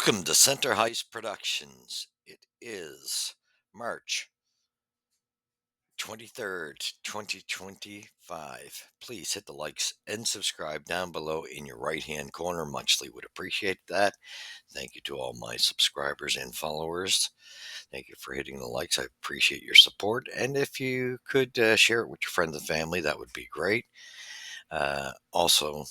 Welcome to Center Heist Productions. It is March 23rd, 2025. Please hit the likes and subscribe down below in your right hand corner. Muchly would appreciate that. Thank you to all my subscribers and followers. Thank you for hitting the likes. I appreciate your support. And if you could share it with your friends and family, that would be great. Also,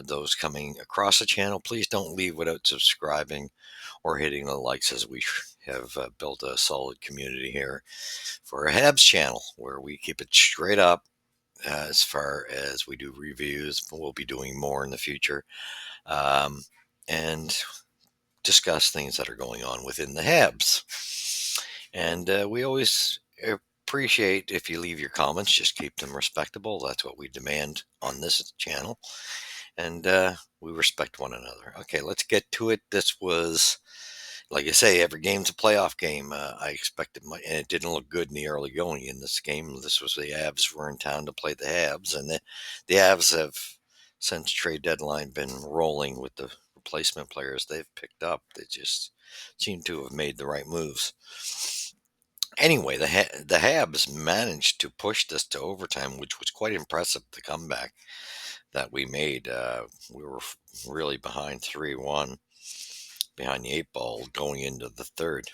those coming across the channel, please don't leave without subscribing or hitting the likes, as we have built a solid community here for a Habs channel where we keep it straight up as far as we do reviews. But we'll be doing more in the future, um, and discuss things that are going on within the Habs. And we always appreciate if you leave your comments. Just keep them respectable. That's what we demand on this channel, and we respect one another. Okay, let's get to it. This was, like I say, every game's a playoff game. I expected and it didn't look good in the early going in this game. This was the Avs were in town to play the Habs, and the Avs have, since trade deadline, been rolling with the replacement players they've picked up. They just seem to have made the right moves. Anyway, the Habs managed to push this to overtime, which was quite impressive. The comeback that we made, we were really behind 3-1, behind the eight ball going into the third.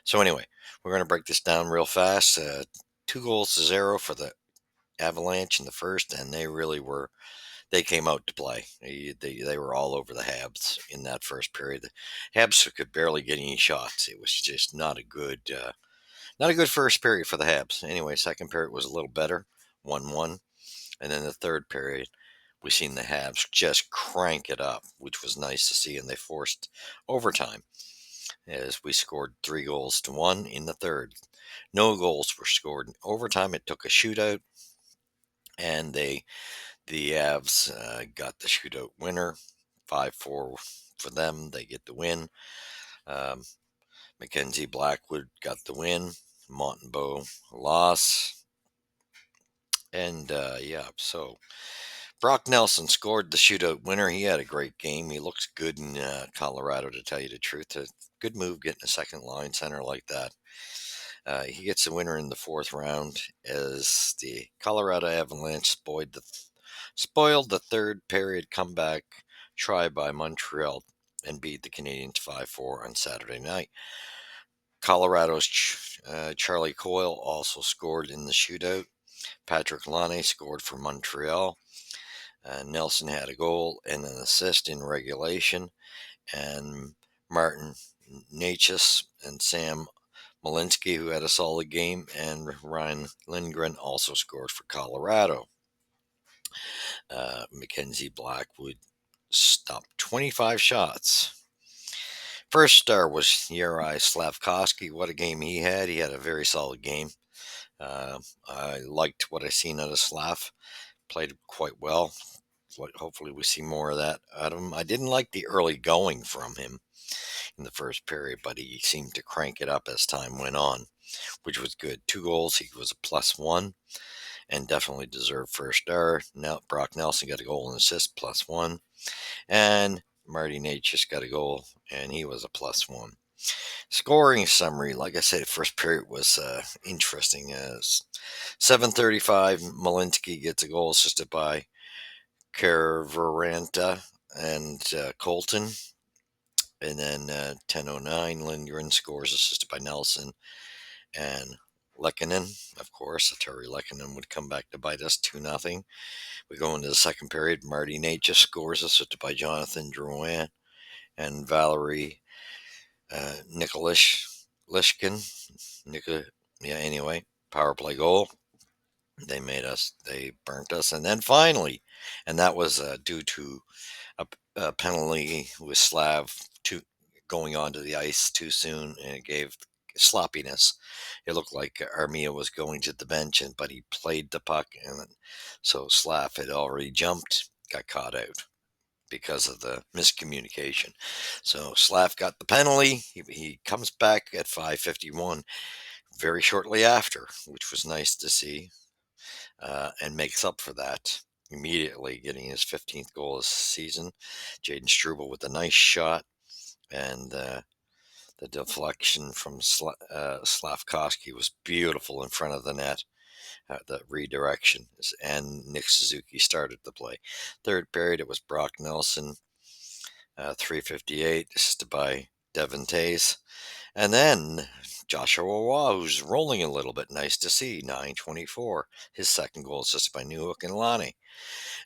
So anyway, we're going to break this down real fast. 2-0 for the Avalanche in the first, and they came out to play. They were all over the Habs in that first period. The Habs could barely get any shots. It was just not a good first period for the Habs. Anyway, second period was a little better, 1-1. And then the third period, we seen the Habs just crank it up, which was nice to see. And they forced overtime as we scored 3-1 in the third. No goals were scored in overtime. It took a shootout, and the Avs got the shootout winner, 5-4 for them. They get the win. Um, Mackenzie Blackwood got the win. Montembeault loss. And so Brock Nelson scored the shootout winner. He had a great game. He looks good in Colorado, to tell you the truth. A good move getting a second line center like that. He gets the winner in the fourth round as the Colorado Avalanche spoiled the third period comeback try by Montreal and beat the Canadiens 5-4 on Saturday night. Colorado's Charlie Coyle also scored in the shootout. Patrick Laine scored for Montreal. Nelson had a goal and an assist in regulation. And Martin Necas and Sam Malinsky, who had a solid game, and Ryan Lindgren also scored for Colorado. Mackenzie Blackwood stopped 25 shots. First star was Yuri Slavkovsky. What a game he had. He had a very solid game. I liked what I seen out of Slav. Played quite well. Hopefully we see more of that out of him. I didn't like the early going from him in the first period, but he seemed to crank it up as time went on, which was good. 2 goals. He was a +1 and definitely deserved first star. Now Brock Nelson got a goal and assist, +1. And Marty Necas got a goal, and he was a +1. Scoring summary, like I said, first period was interesting. 7:35, Malinsky gets a goal assisted by Kervaranta and Colton. And then 10:09, Lindgren scores assisted by Nelson and Lehkonen. Of course, Terry Lehkonen would come back to bite us 2-0. We go into the second period. Marty Necas scores assisted by Jonathan Drouin and Valerie Lishkin. Anyway, power play goal. They burnt us. And then finally, and that was due to a penalty with Slav going onto the ice too soon, and it gave sloppiness. It looked like Armia was going to the bench, but he played the puck, and so Slav had already jumped, got caught out because of the miscommunication. So Slav got the penalty. He comes back at 5:51 very shortly after, which was nice to see, and makes up for that immediately, getting his 15th goal this season. Jaden Struble with a nice shot. And the deflection from Slavkovsky was beautiful in front of the net. The redirection, and Nick Suzuki started the play. Third period, it was Brock Nelson, 3:58, assisted by Devin Tays. And then Joshua Waugh, who's rolling a little bit. Nice to see. 9:24. His second goal assisted by Newhook and Lonnie.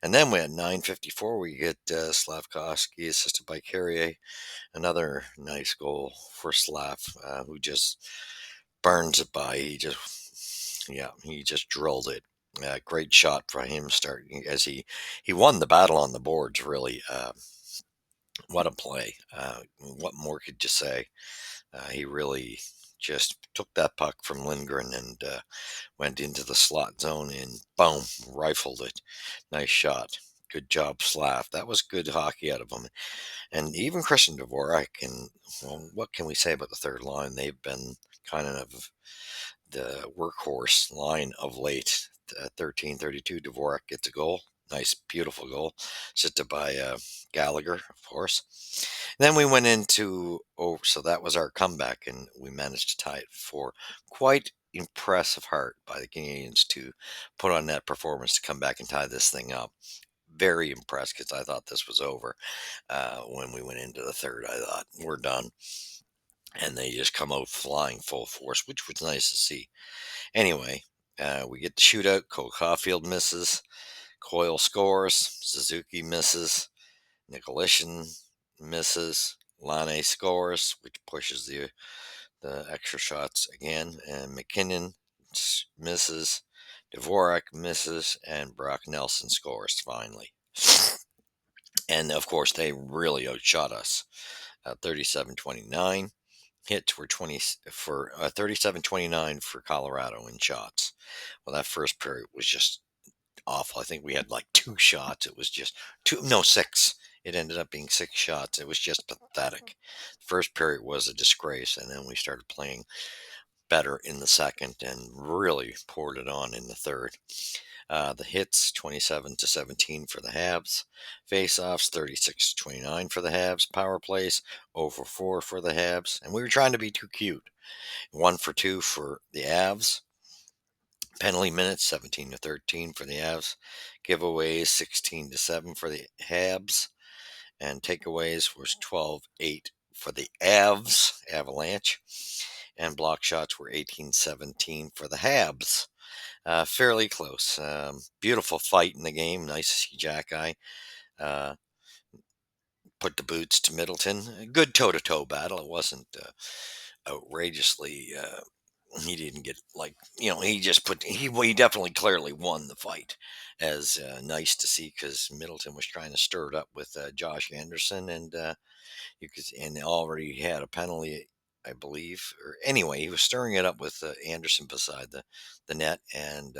And then we at 9:54, we get Slavkovsky assisted by Carrier. Another nice goal for Slav, who just burns it by. He just drilled it. Great shot for him starting as he won the battle on the boards, really. What a play. What more could you say? He really just took that puck from Lindgren and went into the slot zone and boom, rifled it. Nice shot. Good job, Slav. That was good hockey out of him. And even Christian Dvorak, and well, what can we say about the third line? They've been kind of the workhorse line of late. 13:32, Dvorak gets a goal. Nice, beautiful goal. Assisted by Gallagher, of course. Then we went into, so that was our comeback, and we managed to tie it for quite impressive heart by the Canadians to put on that performance to come back and tie this thing up. Very impressed because I thought this was over. When we went into the third, I thought, we're done. And they just come out flying full force, which was nice to see. Anyway, we get the shootout. Cole Caulfield misses. Coyle scores. Suzuki misses. Nicolishin misses. Lane scores, which pushes the extra shots again. And McKinnon misses. Dvorak misses. And Brock Nelson scores finally. And of course, they really outshot us. 37-29. Hits were 20 for 37-29 for Colorado in shots. Well, that first period was just awful. I think we had like two shots. It was just six. It ended up being six shots. It was just pathetic. First period was a disgrace, and then we started playing better in the second and really poured it on in the third. The hits 27-17 for the Habs. Face-offs 36-29 for the Habs. Power plays 0 for 4 for the Habs. And we were trying to be too cute. 1 for 2 for the Avs. Penalty minutes 17-13 for the Avs. Giveaways 16-7 for the Habs. And takeaways was 12-8 for the Avalanche. And block shots were 18-17 for the Habs. Fairly close. Beautiful fight in the game. Nice to see Jack Eye put the boots to Middleton. A good toe-to-toe battle. It wasn't outrageously. He didn't get he just he definitely clearly won the fight. As nice to see because Middleton was trying to stir it up with Josh Anderson, and and already had a penalty, I believe. Or anyway, he was stirring it up with Anderson beside the net, and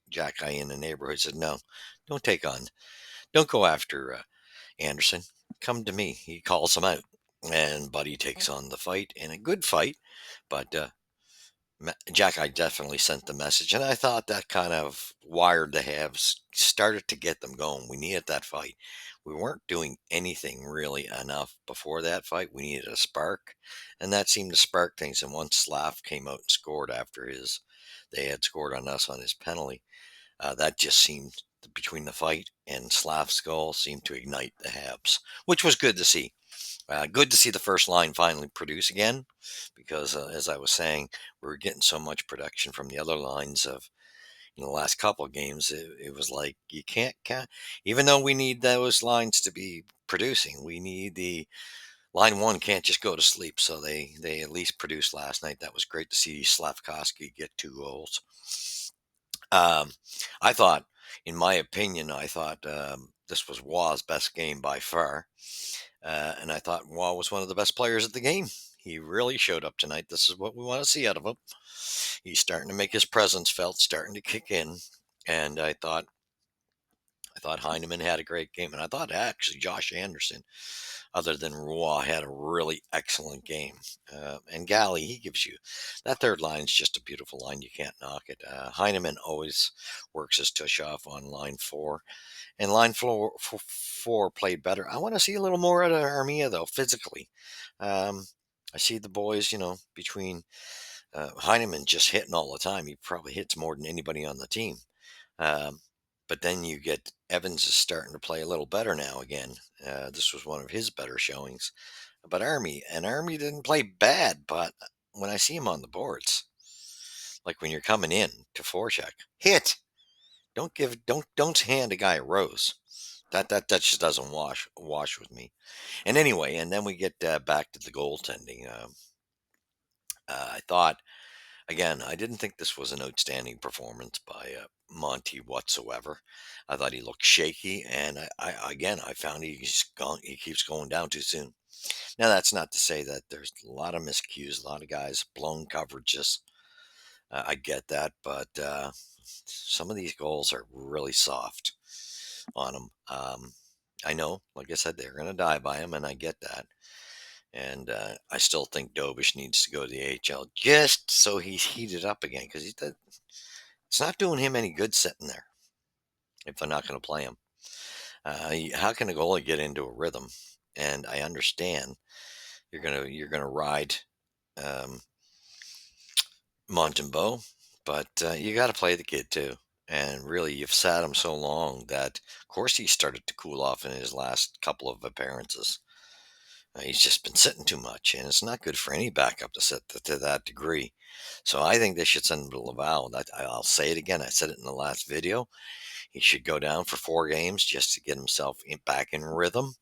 Jack Eye in the neighborhood said, "No, don't don't go after Anderson. Come to me." He calls him out, and Buddy takes on the fight, and a good fight, but Jack, I definitely sent the message, and I thought that kind of wired the Habs, started to get them going. We needed that fight. We weren't doing anything really enough before that fight. We needed a spark, and that seemed to spark things. And once Slav came out and scored after they had scored on us on his penalty. That just seemed, between the fight and Slav's goal, seemed to ignite the Habs, which was good to see. Good to see the first line finally produce again, because as I was saying, we were getting so much production from the other lines of the last couple of games. It was like you can't count, even though we need those lines to be producing. We need the line one can't just go to sleep. So they at least produced last night. That was great to see Slavkovsky get 2 goals. Um, I thought, in my opinion, this was Waugh's best game by far. And I thought Waugh was one of the best players at the game. He really showed up tonight. This is what we want to see out of him. He's starting to make his presence felt, starting to kick in. And I thought I thought Heineman had a great game, and I thought actually Josh Anderson, other than Roy, had a really excellent game. And Galley, he gives you that third line is just a beautiful line. You can't knock it. Heineman always works his tush off on line four, and four played better. I want to see a little more out of Armia though, physically. Um, I see the boys, between Heineman just hitting all the time. He probably hits more than anybody on the team. Um, but then you get Evans is starting to play a little better now again. This was one of his better showings. But Army didn't play bad, but when I see him on the boards, like when you're coming in to forecheck, hit. Don't hand a guy a rose. That just doesn't wash with me. And anyway, and then we get back to the goaltending. I thought again, I didn't think this was an outstanding performance by Monty whatsoever. I thought he looked shaky, and I found he keeps going down too soon. Now that's not to say that there's a lot of miscues, a lot of guys blown coverages. I get that, but some of these goals are really soft on him. I know, like I said, they're going to die by him, and I get that. And I still think Dobish needs to go to the AHL just so he's heated up again because it's not doing him any good sitting there if they're not going to play him. How can a goalie get into a rhythm? And I understand you're gonna ride um, Montembeau, but you got to play the kid too. And really, you've sat him so long that, of course, he started to cool off in his last couple of appearances. He's just been sitting too much, and it's not good for any backup to sit to that degree. So I think they should send him to Laval. I'll say it again. I said it in the last video. He should go down for 4 games just to get himself back in rhythm.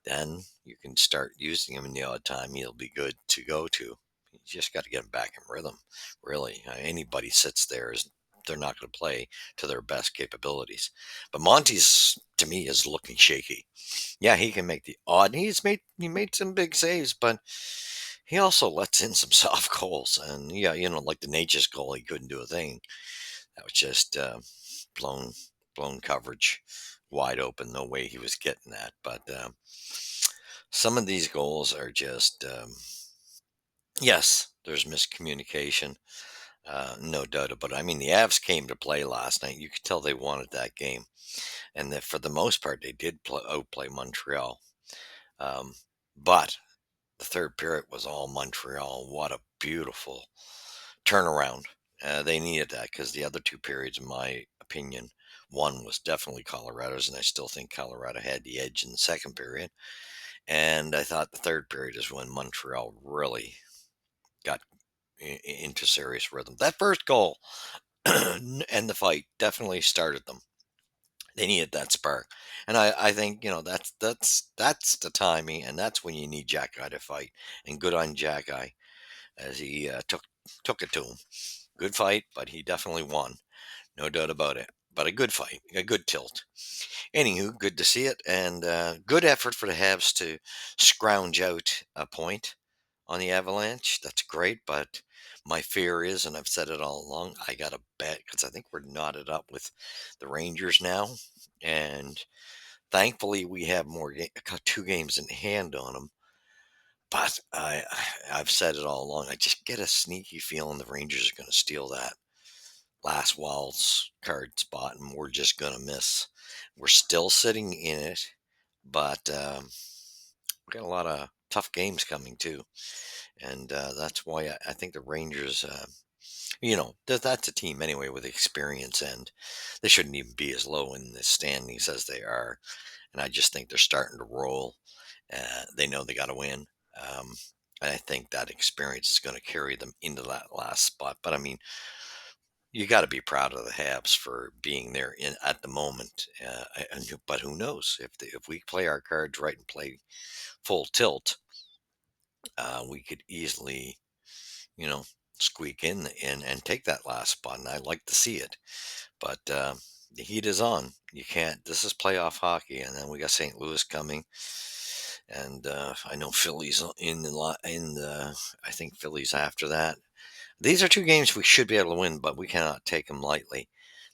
Then you can start using him in the odd time. He'll be good to go to. You just got to get him back in rhythm. Really, anybody sits there is they're not going to play to their best capabilities. But Monty's to me is looking shaky. Yeah, he can make the odd. He made some big saves, but he also lets in some soft goals. And yeah, like the Nature's goal, he couldn't do a thing. That was just blown blown coverage, wide open. No way he was getting that. But some of these goals are just yes, there's miscommunication. No doubt about it. I mean, the Avs came to play last night. You could tell they wanted that game, and that for the most part, they did outplay Montreal. Um, but the third period was all Montreal. What a beautiful turnaround. They needed that because the other two periods, in my opinion, one was definitely Colorado's, and I still think Colorado had the edge in the second period. And I thought the third period is when Montreal really got into serious rhythm. That first goal and the fight definitely started them. They needed that spark, and I think that's the timing, and that's when you need Jack Guy to fight. And good on Jack Guy as he took it to him. Good fight, but he definitely won, no doubt about it. But a good fight, a good tilt. Anywho, good to see it, and good effort for the Habs to scrounge out a point on the Avalanche. That's great, but my fear is, and I've said it all along, I got to bet because I think we're knotted up with the Rangers now, and thankfully we have got 2 games in hand on them. But I've said it all along. I just get a sneaky feeling the Rangers are going to steal that last wild card spot, and we're just going to miss. We're still sitting in it, but we got a lot of tough games coming too, and that's why I think the Rangers. That's a team anyway with experience, and they shouldn't even be as low in the standings as they are. And I just think they're starting to roll. They know they got to win. Um, and I think that experience is going to carry them into that last spot. But I mean, you got to be proud of the Habs for being there in at the moment. But who knows if we play our cards right and play full tilt, we could easily, you know, squeak in and take that last spot. And I'd like to see it. But the heat is on. You can't. This is playoff hockey, and then we got St. Louis coming, and I know Philly's in the. I think Philly's after that. These are 2 games we should be able to win, but we cannot take them lightly.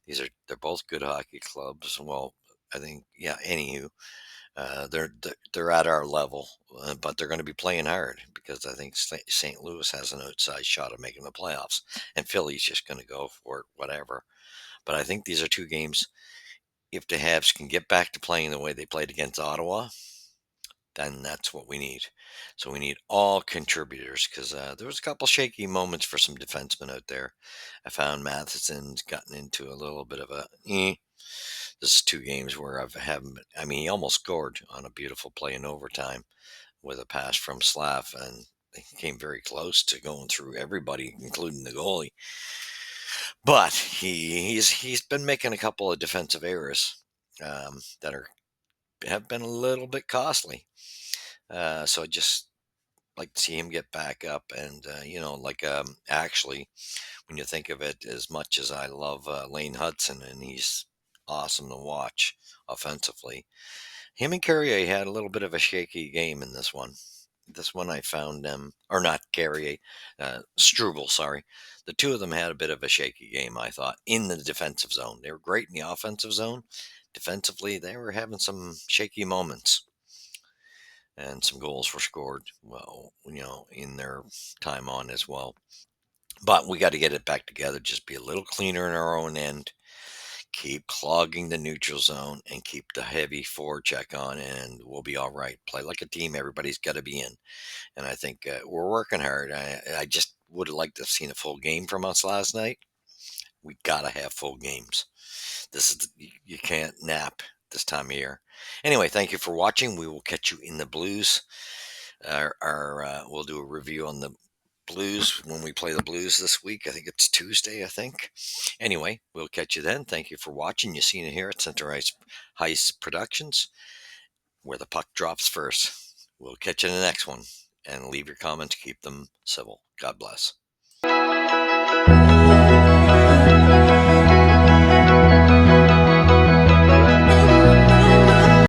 They're both good hockey clubs. Well, I think, yeah. Anywho, they're at our level, but they're going to be playing hard because I think St. Louis has an outside shot of making the playoffs, and Philly's just going to go for it, whatever. But I think these are two games. If the Habs can get back to playing the way they played against Ottawa, then that's what we need. So we need all contributors because there was a couple shaky moments for some defensemen out there. I found Matheson's gotten into a little bit of a. This is two games where I've haven't. I mean, he almost scored on a beautiful play in overtime with a pass from Slav, and he came very close to going through everybody, including the goalie. But he's been making a couple of defensive errors that are have been a little bit costly. So I just like to see him get back up, and actually, when you think of it, as much as I love Lane Hudson, and he's awesome to watch offensively, him and Carrier had a little bit of a shaky game in this one. This one I found them, or not Carrier, Struble, sorry. The two of them had a bit of a shaky game, I thought, in the defensive zone. They were great in the offensive zone. Defensively, they were having some shaky moments, and some goals were scored, well, in their time on as well. But we got to get it back together, just be a little cleaner in our own end, keep clogging the neutral zone, and keep the heavy forecheck on, and we'll be all right. Play like a team. Everybody's got to be in. And I think we're working hard. I just would have liked to have seen a full game from us last night. We got to have full games. You can't nap this time of year. Anyway, thank you for watching. We will catch you in the Blues. We'll do a review on the Blues when we play the Blues this week. I think it's Tuesday, I think. Anyway, we'll catch you then. Thank you for watching. You've seen it here at Center Ice Heist Productions, where the puck drops first. We'll catch you in the next one. And leave your comments, keep them civil. God bless.